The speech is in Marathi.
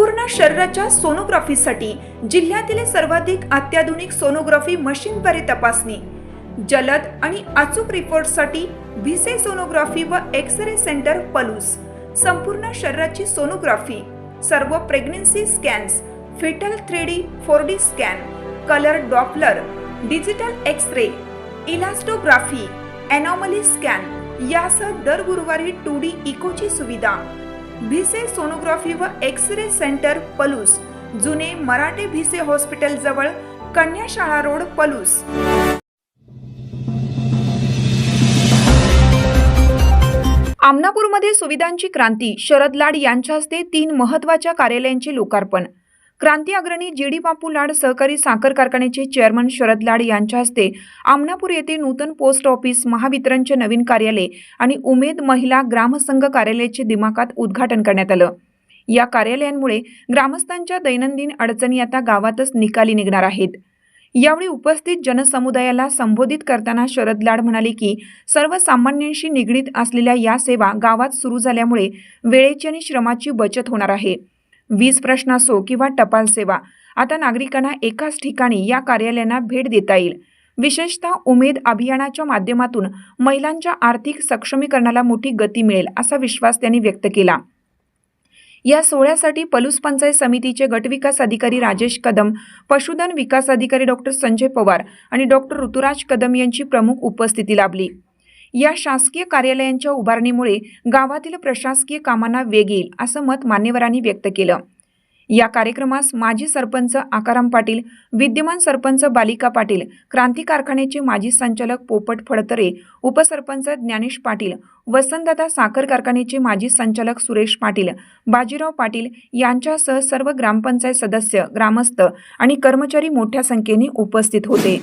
संपूर्ण शरीराच्या सोनोग्राफीसाठी जिल्ह्यातील सर्वाधिक अत्याधुनिक सोनोग्राफी मशीनद्वारे तपासणी, जलद आणि अचूक रिपोर्टसाठी भिसे सोनोग्राफी व एक्स-रे सेंटर पलूस, संपूर्ण शरीराची सोनोग्राफी, सर्व pregnancy scans, fetal 3D 4D scan, colour Doppler, digital X ray, elastography, anomaly scan यासह दर गुरुवारी 2D इकोची सुविधा। भिसे सोनोग्राफी व एक्स-रे सेंटर पलूस, जुने मराठे भिसे हॉस्पिटल जवळ, कन्याशाळा रोड, पलूस। आमनापूरमध्ये सुविधांची क्रांती, शरद लाड यांच्या हस्ते 3 महत्त्वाच्या कार्यालयांचे लोकार्पण। क्रांती अग्रणी जी.डी. बापू लाड सहकारी साखर कारखान्याचे चेअरमन शरद लाड यांच्या हस्ते आमनापूर येथे नूतन पोस्ट ऑफिस, महावितरणचे नवीन कार्यालय आणि उमेद महिला ग्रामसंघ कार्यालयाचे दिमाखात उद्घाटन करण्यात आलं। या कार्यालयांमुळे ग्रामस्थांच्या दैनंदिन अडचणी आता गावातच निकाली निघणार आहेत। यावेळी उपस्थित जनसमुदायाला संबोधित करताना शरद लाड म्हणाले की सर्वसामान्यांशी निगडीत असलेल्या या सेवा गावात सुरू झाल्यामुळे वेळेची आणि श्रमाची बचत होणार आहे। वीज प्रश्न असो किंवा टपाल सेवा, आता नागरिकांना एकाच ठिकाणी या कार्यालयांना भेट देता येईल। विशेषतः उमेद अभियानाच्या माध्यमातून महिलांच्या आर्थिक सक्षमीकरणाला मोठी गती मिळेल असा विश्वास त्यांनी व्यक्त केला। या सोहळ्यासाठी पलूस पंचायत समितीचे गटविकास अधिकारी राजेश कदम, पशुधन विकास अधिकारी डॉक्टर संजय पवार आणि डॉक्टर ऋतुराज कदम यांची प्रमुख उपस्थिती लाभली। या शासकीय कार्यालयांच्या उभारणीमुळे गावातील प्रशासकीय कामांना वेग येईल असं मत मान्यवरांनी व्यक्त केलं। या कार्यक्रमास माजी सरपंच आकाराम पाटील, विद्यमान सरपंच बालिका पाटील, क्रांती कारखान्याचे माजी संचालक पोपट फडतरे, उपसरपंच ज्ञानेश पाटील, वसंतदादा साखर कारखान्याचे माजी संचालक सुरेश पाटील, बाजीराव पाटील यांच्यासह सर्व ग्रामपंचायत सदस्य, ग्रामस्थ आणि कर्मचारी मोठ्या संख्येने उपस्थित होते।